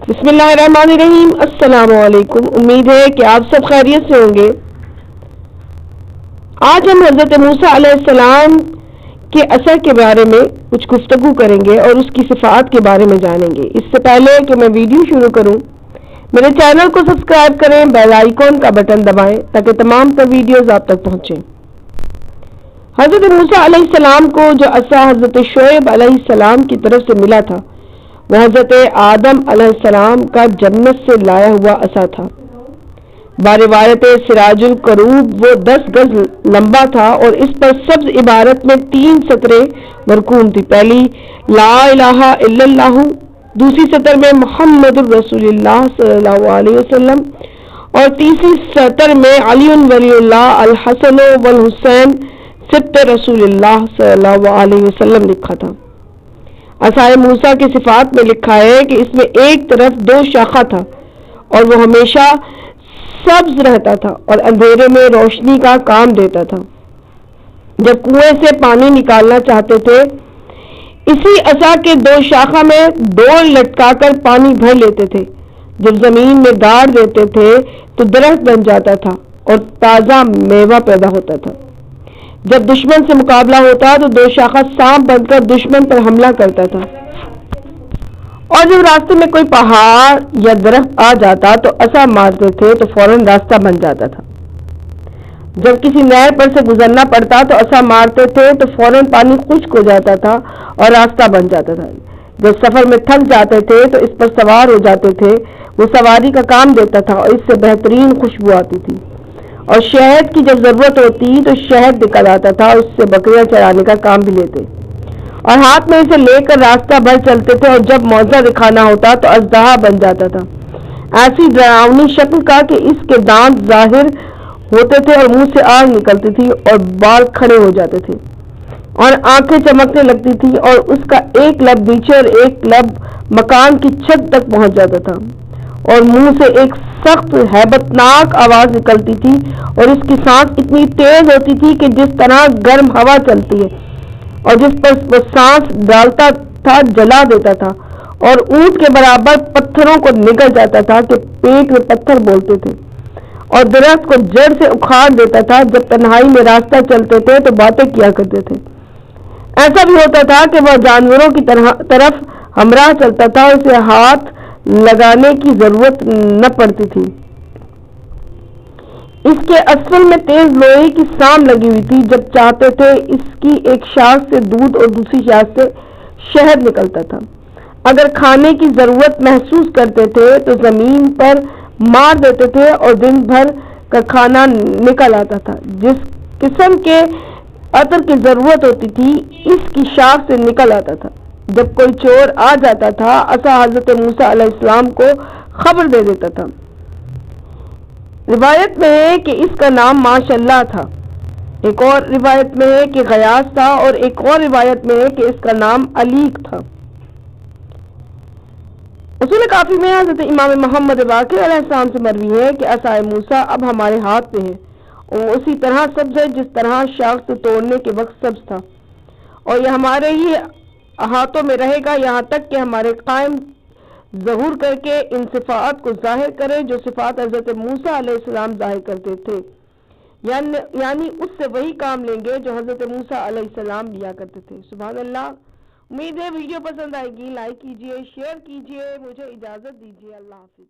بسم اللہ الرحمن الرحیم۔ السلام علیکم، امید ہے کہ آپ سب خیریت سے ہوں گے۔ آج ہم حضرت موسیٰ علیہ السلام کے عصا کے بارے میں کچھ گفتگو کریں گے اور اس کی صفات کے بارے میں جانیں گے۔ اس سے پہلے کہ میں ویڈیو شروع کروں، میرے چینل کو سبسکرائب کریں، بیل آئیکن کا بٹن دبائیں تاکہ تمام تر ویڈیوز آپ تک پہنچیں۔ حضرت موسیٰ علیہ السلام کو جو عصا حضرت شعیب علیہ السلام کی طرف سے ملا تھا وہ حضرت آدم علیہ السلام کا جنت سے لایا ہوا عصا تھا۔ باروایت سراج القروب وہ 10 گز لمبا تھا اور اس پر سبز عبارت میں 3 سطریں مرقوم تھی۔ پہلی لا الہ الا اللہ، دوسری سطر میں محمد الرسول اللہ صلی اللہ علیہ وسلم اور تیسری سطر میں علی ولی اللہ الحسن والحسین سبط رسول اللہ صلی اللہ علیہ وسلم لکھا تھا۔ عصائے موسیٰ کی صفات میں لکھا ہے کہ اس میں ایک طرف 2 شاخہ تھا اور وہ ہمیشہ سبز رہتا تھا اور اندھیرے میں روشنی کا کام دیتا تھا۔ جب کنویں سے پانی نکالنا چاہتے تھے اسی عصا کے 2 شاخہ میں ڈور لٹکا کر پانی بھر لیتے تھے۔ جب زمین میں گاڑ دیتے تھے تو درخت بن جاتا تھا اور تازہ میوہ پیدا ہوتا تھا۔ جب دشمن سے مقابلہ ہوتا تو 2 شاخہ سانپ بن کر دشمن پر حملہ کرتا تھا، اور جب راستے میں کوئی پہاڑ یا درخت آ جاتا تو عصا مارتے تھے تو فوراً راستہ بن جاتا تھا۔ جب کسی نہر پر سے گزرنا پڑتا تو عصا مارتے تھے تو فوراً پانی خشک ہو جاتا تھا اور راستہ بن جاتا تھا۔ جب سفر میں تھک جاتے تھے تو اس پر سوار ہو جاتے تھے، وہ سواری کا کام دیتا تھا اور اس سے بہترین خوشبو آتی تھی، اور شہد کی جب ضرورت ہوتی تو شہد نکل آتا تھا اور اس سے بکریاں چرانے کا کام بھی لیتے، اور ہاتھ میں اسے لے کر راستہ بھر چلتے تھے، اور جب موضع دکھانا ہوتا تو اژدہا بن جاتا تھا، ایسی ڈراؤنی شکل کا کہ اس کے دانت ظاہر ہوتے تھے اور منہ سے آگ نکلتی تھی اور بال کھڑے ہو جاتے تھے اور آنکھیں چمکنے لگتی تھی، اور اس کا ایک لب نیچے اور ایک لب مکان کی چھت تک پہنچ جاتا تھا، اور منہ سے ایک سخت ہیبتناک آواز نکلتی تھی، اور اس کی سانس اتنی تیز ہوتی تھی کہ جس طرح گرم ہوا چلتی ہے، اور جس پر وہ سانس ڈالتا تھا جلا دیتا تھا، اور اونٹ کے برابر پتھروں کو نگل جاتا تھا کہ پیٹ میں پتھر بولتے تھے، اور درخت کو جڑ سے اکھاڑ دیتا تھا۔ جب تنہائی میں راستہ چلتے تھے تو باتیں کیا کرتے تھے۔ ایسا بھی ہوتا تھا کہ وہ جانوروں کی طرف ہمراہ چلتا تھا، اسے ہاتھ لگانے کی ضرورت نہ پڑتی تھی۔ اس کے اسفل میں تیز لوہے کی سام لگی ہوئی تھی، جب چاہتے تھے اس کی ایک شاخ سے دودھ اور دوسری شاخ سے شہد نکلتا تھا۔ اگر کھانے کی ضرورت محسوس کرتے تھے تو زمین پر مار دیتے تھے اور دن بھر کا کھانا نکل آتا تھا۔ جس قسم کے عطر کی ضرورت ہوتی تھی اس کی شاخ سے نکل آتا تھا۔ جب کوئی چور آ جاتا تھا عصا حضرت موسیٰ علیہ السلام کو خبر دے دیتا تھا۔ روایت میں ہے کہ اس کا نام ماشاء اللہ تھا، ایک اور روایت میں ہے کہ غیاث تھا، اور ایک اور روایت میں ہے کہ اس کا نام علیق تھا۔ اصول کافی میں حضرت امام محمد باقر علیہ السلام سے مروی ہے کہ عصائے موسیٰ اب ہمارے ہاتھ میں ہے، اور اسی طرح سبز ہے جس طرح شاخ سے توڑنے کے وقت سبز تھا، اور یہ ہمارے ہی ہاتھوں میں رہے گا یہاں تک کہ ہمارے قائم ظہور کر کے ان صفات کو ظاہر کرے جو صفات حضرت موسیٰ علیہ السلام ظاہر کرتے تھے، یعنی اس سے وہی کام لیں گے جو حضرت موسیٰ علیہ السلام لیا کرتے تھے۔ سبحان اللہ۔ امید ہے ویڈیو پسند آئے گی، لائک کیجئے، شیئر کیجئے، مجھے اجازت دیجئے، اللہ حافظ۔